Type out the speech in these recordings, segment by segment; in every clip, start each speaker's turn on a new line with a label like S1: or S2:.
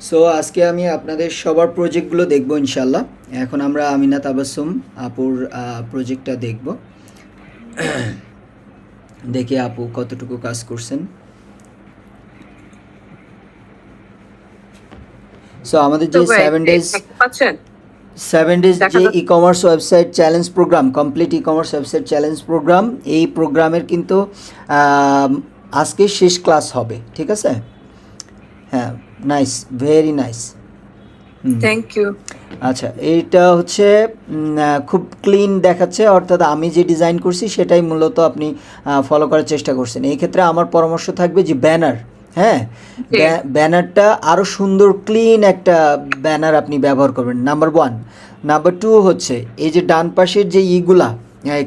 S1: So আজকে আমি আপনাদের সবার প্রজেক্টগুলো দেখব ইনশাল্লাহ। এখন আমরা আমিনা তাবাসসুম আপুর প্রজেক্টটা দেখব। দেখি আপু কতটুকু কাজ করছেন। সো আমাদের
S2: তো
S1: যে
S2: ভাই
S1: সেভেন ডেজ
S2: দেখতে পাচ্ছেন? দেখা
S1: যে ই
S2: যাচ্ছে।
S1: Commerce website challenge programme, complete e commerce website challenge programme, এই প্রোগ্রামের কিন্তু আজকে শেষ ক্লাস হবে, ঠিক আছে? হ্যাঁ, nice, very nice.
S2: Thank you.
S1: আচ্ছা, এইটা হচ্ছে খুব ক্লিন দেখাচ্ছে, অর্থাৎ আমি যে ডিজাইন করছি সেটাই মূলত আপনি ফলো করার চেষ্টা করছেন। এই ক্ষেত্রে আমার পরামর্শ থাকবে যে ব্যানার, হ্যাঁ,
S2: জি।
S1: ব্যানারটা আরও সুন্দর ক্লিন একটা ব্যানার আপনি ব্যবহার করবেন, নাম্বার ওয়ান। নাম্বার টু হচ্ছে এই যে ডান পাশের যে ইগুলা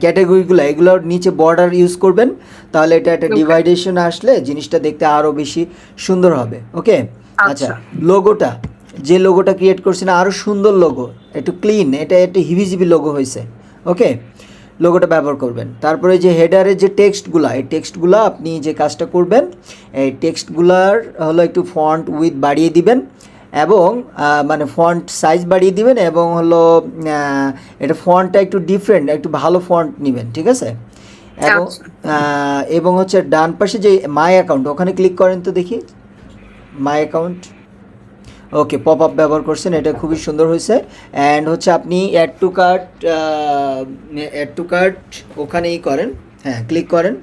S1: ক্যাটাগরিগুলো, এগুলোর নিচে বর্ডার ইউজ করবেন, তাহলে এটা একটা
S2: ওকে।
S1: ডিভাইডেশন আসলে জিনিসটা দেখতে আরও বেশি সুন্দর হবে। ওকে, আচ্ছা,
S2: আচ্ছা।
S1: লোগোটা, যে লোগোটা ক্রিয়েট করছেন আরও সুন্দর লোগো, একটু ক্লিন, এটা একটু হিভিজিবি লোগো হয়েছে। ওকে, লোগোটা ব্যবহার করবেন। তারপরে যে হেডারের যে টেক্সটগুলা, এই টেক্সটগুলা আপনি যে কাজটা করবেন, এই টেক্সটগুলার হলো একটু ফন্ট উইথ বাড়িয়ে দিবেন এবং মানে ফন্ট সাইজ বাড়িয়ে দিবেন এবং হলো এটা ফন্টটা একটু ডিফারেন্ট, একটু ভালো ফন্ট নেবেন, ঠিক আছে? এবং
S2: আচ্ছা।
S1: এবং হচ্ছে ডান পাশে যে মাই অ্যাকাউন্ট, ওখানে ক্লিক করেন তো দেখি, my account. Okay, pop up ব্যবহার করছেন, এটা খুবই সুন্দর হয়েছে। অ্যান্ড হচ্ছে আপনি অ্যাড টু কার্ট ওখানেই করেন, হ্যাঁ, ক্লিক করেন।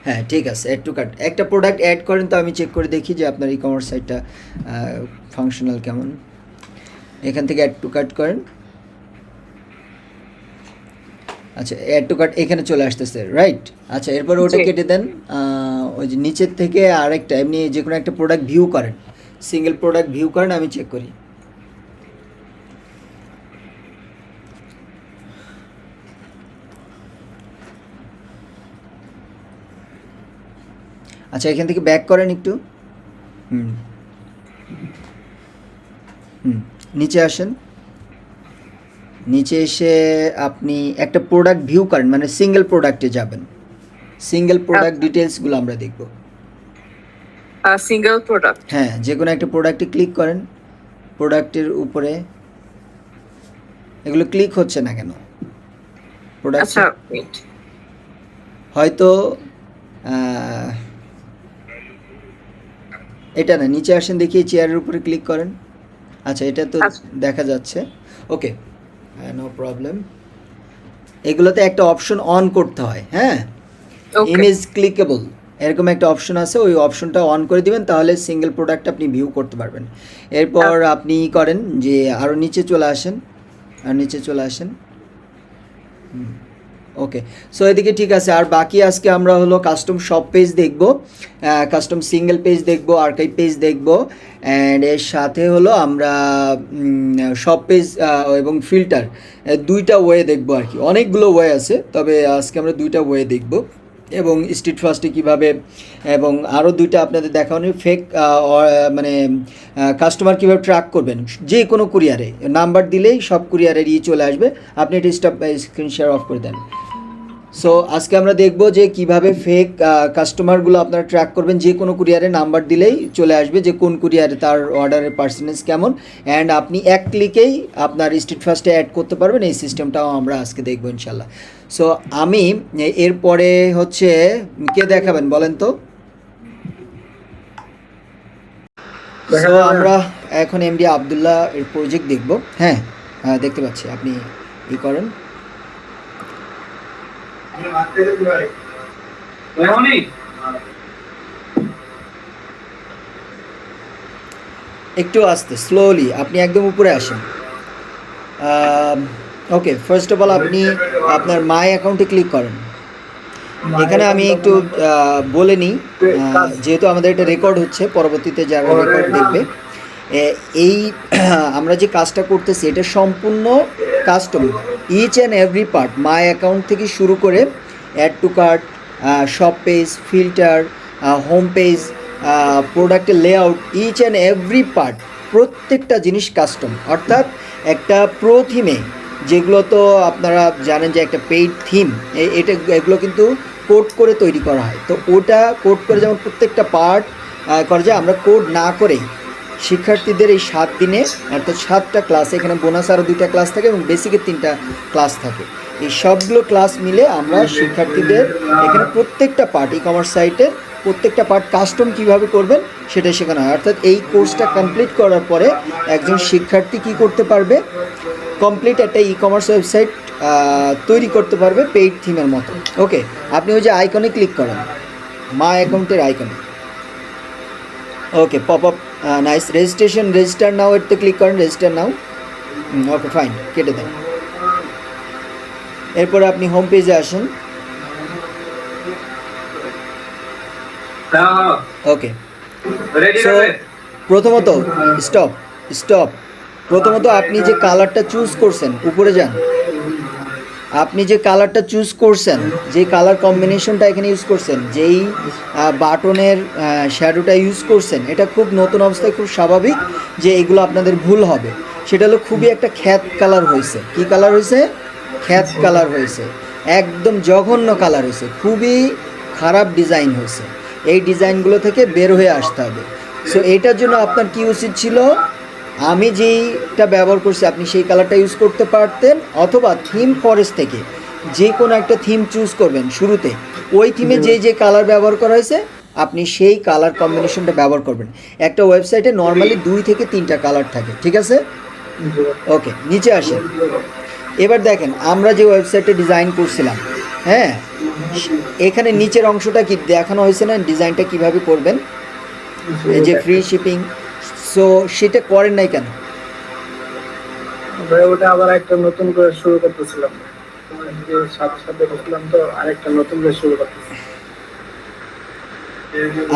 S1: হ্যাঁ, ঠিক আছে, অ্যাড টু কার্ট একটা প্রোডাক্ট অ্যাড করেন, তো আমি চেক করে দেখি যে আপনার ই কমার্স সাইটটা ফাংশনাল কেমন। এখান থেকে অ্যাড টু কার্ট করেন। আচ্ছা, অ্যাড টু কার্ট এখানে চলে আসতেছে, রাইট? আচ্ছা, এরপর ওটা
S2: জি।
S1: কেটে দেন। ওই যে নিচের থেকে আরেকটা এমনি যে কোনো একটা প্রোডাক্ট ভিউ করেন, সিঙ্গেল প্রোডাক্ট ভিউ করেন, আমি চেক করি। আচ্ছা, এখান থেকে ব্যাক করেন একটু। হুম হুম নিচে আসেন। নিচে এসে আপনি একটা প্রোডাক্ট ভিউ করেন, মানে সিঙ্গেল প্রোডাক্টে যাবেন। সিঙ্গেল প্রোডাক্ট
S2: আচ্ছা।
S1: ডিটেলসগুলো আমরা দেখব।
S2: Single product.
S1: হ্যাঁ, যে কোনো একটা প্রোডাক্টে ক্লিক করেন, প্রোডাক্টের উপরে। এগুলো ক্লিক হচ্ছে না কেন? প্রোডাক্টে
S2: আচ্ছা, wait।
S1: হয়তো আহ, এটা না, নিচে আসেন, দেখি চেয়ারের উপরে ক্লিক করেন। আচ্ছা, এটা তো
S2: আচ্ছা।
S1: দেখা যাচ্ছে। ওকে, নো প্রবলেম। এগুলোতে একটা অপশন অন করতে হয়, হ্যাঁ,
S2: ওকে।
S1: ইমেজ ক্লিকেবল, এরকম একটা অপশন আছে, ওই অপশনটা অন করে দিবেন, তাহলে সিঙ্গেল প্রোডাক্ট আপনি ভিউ করতে পারবেন। এরপর আপনি করেন যে আরও নিচে চলে আসেন, আর নিচে চলে আসেন। ওকে, সো এদিকে ঠিক আছে। আর বাকি আজকে আমরা হলো কাস্টম শপ পেজ দেখব, কাস্টম সিঙ্গেল পেজ দেখব, আর্কাইভ পেজ দেখব, অ্যান্ড এর সাথে হলো আমরা শপ পেজ এবং ফিল্টার, দুইটা ওয়ে দেখব আর কি। অনেকগুলো ওয়ে আছে, তবে আজকে আমরা দুইটা ওয়ে দেখব। এবং স্ট্রিট ফাস্টে কীভাবে, এবং আরও দুইটা আপনাদের দেখানোর ফেক মানে কাস্টমার কীভাবে ট্র্যাক করবেন যে কোনো কুরিয়ারে, নাম্বার দিলেই সব কুরিয়ারের চলে আসবে। আপনি এটা স্ক্রিন শেয়ার অফ করে দেন। সো আজকে আমরা দেখব যে কিভাবে ফেক কাস্টমারগুলো আপনারা ট্র্যাক করবেন, যে কোনো কুরিয়ারে নাম্বার দিলেই চলে আসবে যে কোন কুরিয়ারে তার অর্ডারের পার্সেন্টেজ কেমন, অ্যান্ড আপনি এক ক্লিকেই আপনার স্ট্রিট ফাস্টে অ্যাড করতে পারবেন। এই সিস্টেমটাও আমরা আজকে দেখব ইনশাল্লাহ। সো আমি এরপরে হচ্ছে কে দেখাবেন বলেন তো? সো আমরা এখন এমডি আবদুল্লাহ এর প্রজেক্ট দেখব। হ্যাঁ, দেখতে পাচ্ছি, আপনি ই করেন। একটু আস্তে, স্লোলি, আপনি একদম উপরে আসেন। ওকে, ফার্স্ট অফ অল আপনি আপনার মাই অ্যাকাউন্টে ক্লিক করেন। এখানে আমি একটু বলে নিই, যেহেতু আমাদের এটা রেকর্ড হচ্ছে, পরবর্তীতে যারা রেকর্ড দেখবে, এই আমরা যে কাজটা করতেছি এটা সম্পূর্ণ custom, each and every part, my account থেকে শুরু করে add to cart, shop page, filter, home page, প্রোডাক্টের layout, each and every part, প্রত্যেকটা জিনিস কাস্টম। অর্থাৎ একটা প্রো থিমে, যেগুলো তো আপনারা জানেন যে একটা পেইড থিম, এটা এগুলো কিন্তু কোড করে তৈরি করা হয়। তো ওটা কোড করে যেমন প্রত্যেকটা পার্ট করা যায়, আমরা কোড না করেই শিক্ষার্থীদের এই 7 দিনে অর্থাৎ 7টা ক্লাস, এখানে বোনাস আরও 2টা ক্লাস থাকে এবং বেসিকের 3টা ক্লাস থাকে। এই সবগুলো ক্লাস মিলে আমরা শিক্ষার্থীদের এখানে প্রত্যেকটা পার্ট, ই কমার্স সাইটের প্রত্যেকটা পার্ট কাস্টম কীভাবে করবেন সেটা শেখানো হয়। অর্থাৎ এই কোর্সটা কমপ্লিট করার পরে একজন শিক্ষার্থী কী করতে পারবে, কমপ্লিট একটা ই কমার্স ওয়েবসাইট তৈরি করতে পারবে পেইড থিমের মতো। ওকে, আপনি ওই যে আইকনে ক্লিক করেন, মাই অ্যাকাউন্টের আইকনে। Okay, pop up, nice. Register now এতে ক্লিক করেন, রেজিস্টার নাও। ওকে ফাইন, কেটে দেন। এরপরে আপনি হোম পেজে আসেন। ওকে, সো প্রথমত স্টপ। প্রথমত আপনি যে কালারটা চুজ করছেন, উপরে যান। আপনি যে কালারটা চুজ করছেন, যে কালার কম্বিনেশনটা এখানে ইউজ করছেন, যেই বাটনের শ্যাডোটা ইউজ করছেন, এটা খুব নতুন অবস্থায় খুব স্বাভাবিক যে এগুলো আপনাদের ভুল হবে। সেটা হলো খুবই একটা খ্যাত কালার হয়েছে। কি কালার হয়েছে? খ্যাত কালার হয়েছে, একদম জঘন্য কালার হয়েছে, খুবই খারাপ ডিজাইন হয়েছে। এই ডিজাইনগুলো থেকে বের হয়ে আসতে হবে। সো এইটার জন্য আপনার কি উচিত ছিল, আমি যেইটা ব্যবহার করছি আপনি সেই কালারটা ইউজ করতে পারতেন, অথবা থিম ফরেস্ট থেকে যে কোনো একটা থিম চুজ করবেন শুরুতে, ওই থিমে যে কালার ব্যবহার করা হয়েছে আপনি সেই কালার কম্বিনেশনটা ব্যবহার করবেন। একটা ওয়েবসাইটে নর্মালি 2 থেকে 3টা কালার থাকে, ঠিক আছে? ওকে, নিচে আসেন। এবার দেখেন আমরা যে ওয়েবসাইটে ডিজাইন করছিলাম, হ্যাঁ, এখানে নিচের অংশটা কি দেখানো হয়েছে না, ডিজাইনটা কিভাবে করবেন, এই যে ফ্রি শিপিং। সো সেটা করেন নাই কেন?
S3: ভাই ওটা আবার একটা নতুন করে শুরু করতেছিলাম, যে সাথে বসলাম তো আরেকটা নতুন করে শুরু করতেছি।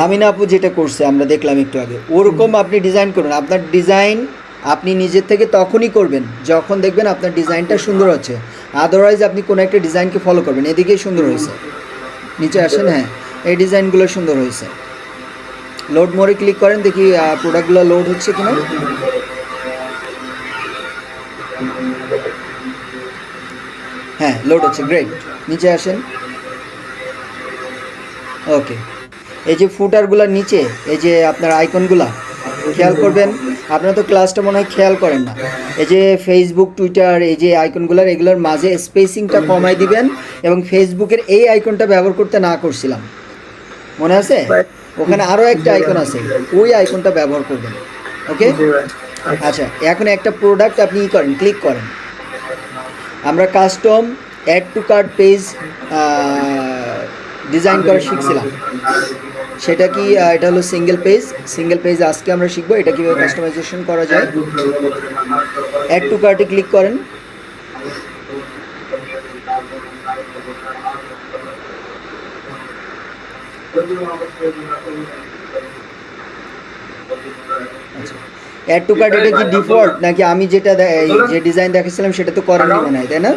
S1: আমিনা আপু যেটা করছে আমরা দেখলাম একটু আগে, ওরকম আপনি ডিজাইন করুন। আপনার ডিজাইন আপনি নিজের থেকে তখনই করবেন যখন দেখবেন আপনার ডিজাইনটা সুন্দর হচ্ছে। আদারওয়াইজ আপনি কোনো একটা ডিজাইনকে ফলো করবেন। এদিকেই সুন্দর হয়েছে, নিচে আসেন। হ্যাঁ, এই ডিজাইনগুলো সুন্দর হয়েছে। লোড মোড়ে ক্লিক করেন, দেখি প্রোডাক্টগুলো লোড হচ্ছে কিনা। হ্যাঁ, লোড হচ্ছে, গ্রেট। নিচে আসেন। ওকে, এই যে ফুটারগুলোর নিচে এই যে আপনার আইকনগুলা খেয়াল করবেন। আপনারা তো ক্লাসটা মনে হয় খেয়াল করেন না। এই যে ফেসবুক, টুইটার, এই যে আইকনগুলোর, এগুলোর মাঝে স্পেসিংটা কমাই দিবেন। এবং ফেসবুকের এই আইকনটা ব্যবহার করতে না করছিলাম, মনে আছে? ওখানে আরও একটা আইকন আছে, ওই আইকনটা ব্যবহার করবেন। ওকে, আচ্ছা, এখন একটা প্রোডাক্ট আপনি করেন, ক্লিক করেন। আমরা custom add to cart page design করা শিখছিলাম, সেটা কি এটা হলো সিঙ্গেল পেজ। আজকে আমরা শিখবো এটা কীভাবে কাস্টমাইজেশন করা যায়। অ্যাড টু কার্টে ক্লিক করেন। আচ্ছা, অ্যাড টু কার্ট এটা কি ডিফল্ট নাকি আমি যেটা যে ডিজাইন দেখাচ্ছিলাম সেটা তো করেননি মনে হয়, তাই না?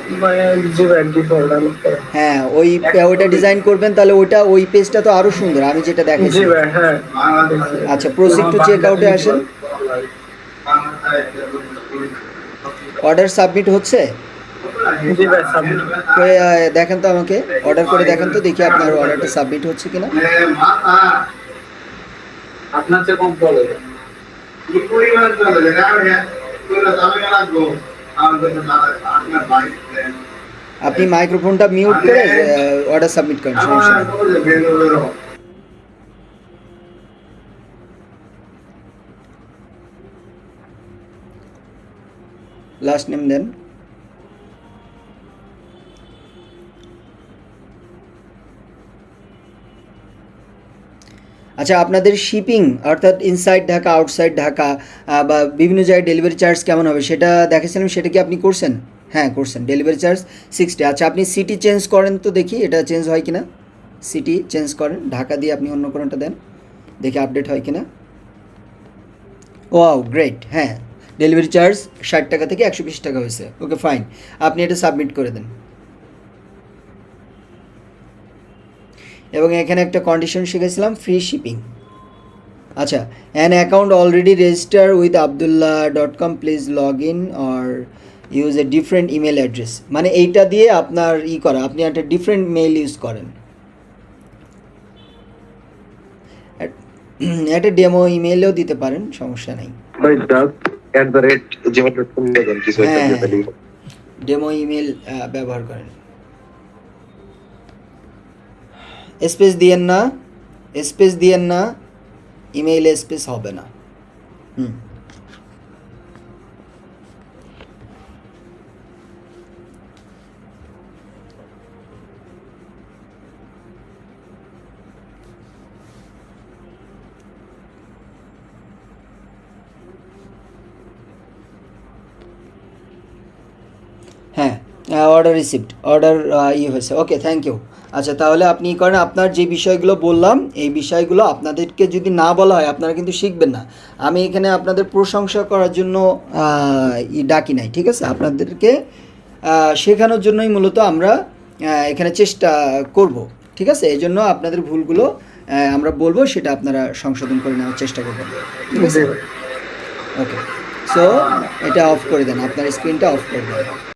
S1: হ্যাঁ, ওইটা ডিজাইন করবেন, তাহলে ওই পেজটা তো আরো সুন্দর আমি যেটা দেখাচ্ছি। আচ্ছা, প্রসিড টু চেক আউটে আসেন। অর্ডার সাবমিট হচ্ছে, দেখেন তো আমাকে, অর্ডার করে দেখেন তো, দেখি আপনার অর্ডারটা সাবমিট হচ্ছে কিনা।
S3: আপনার চেয়ে কম চলে
S1: আপনি মাইক্রোফোনটা মিউট করে অর্ডার সাবমিট করেন, সমস্যা নেই। লাস্ট নেম দেন। আচ্ছা, আপনাদের শিপিং অর্থাৎ ইনসাইড ঢাকা, আউটসাইড ঢাকা বা বিভিন্ন জায়গায় ডেলিভারি চার্জ কেমন হবে সেটা দেখেছিলাম, সেটা কি আপনি করছেন? হ্যাঁ, করছেন। Delivery charge 60। আচ্ছা, আপনি সিটি চেঞ্জ করেন তো, দেখি এটা চেঞ্জ হয় কিনা। সিটি চেঞ্জ করেন, ঢাকা দিয়ে আপনি অন্য কোনোটা দেন, দেখি আপডেট হয় কিনা। Wow, great. হ্যাঁ, ডেলিভারি চার্জ 60 টাকা থেকে 120 টাকা হয়েছে। ওকে ফাইন, আপনি এটা সাবমিট করে দেন। এবং এখানে একটা কন্ডিশন শিখেছিলাম, ফ্রি শিপিং। আচ্ছা, an account already register with abdullah.com, please log in or use a different email address. মানে এইটা দিয়ে আপনার করা, আপনি একটা ডিফারেন্ট মেইল ইউজ করেন। একটা ডেমো ইমেইলেও দিতে পারেন, সমস্যা নেই।
S4: ভাই জাস্ট @gmail.com দেন কিছু একটা
S1: হ্যাঁ,
S4: দিয়ে দিই।
S1: ডেমো ইমেল ব্যবহার করেন। স্পেস দিয়েন না, স্পেস দিয়েন না, ইমেইলে স্পেস হবে না। হুম, হ্যাঁ, অর্ডার রিসিভড, অর্ডার হয়েছে। ওকে, থ্যাংক ইউ। আচ্ছা, তাহলে আপনি করেন, আপনার যে বিষয়গুলো বললাম এই বিষয়গুলো আপনাদেরকে যদি না বলা হয় আপনারা কিন্তু শিখবেন না। আমি এখানে আপনাদের প্রশংসা করার জন্য ডাকি নাই, ঠিক আছে? আপনাদেরকে শেখানোর জন্যই মূলত আমরা এখানে চেষ্টা করব, ঠিক আছে? এই জন্য আপনাদের ভুলগুলো আমরা বলবো, সেটা আপনারা সংশোধন করে নেওয়ার চেষ্টা করবেন, ঠিক আছে? ওকে, সো এটা অফ করে দেন, আপনার স্ক্রিনটা অফ করে দেন।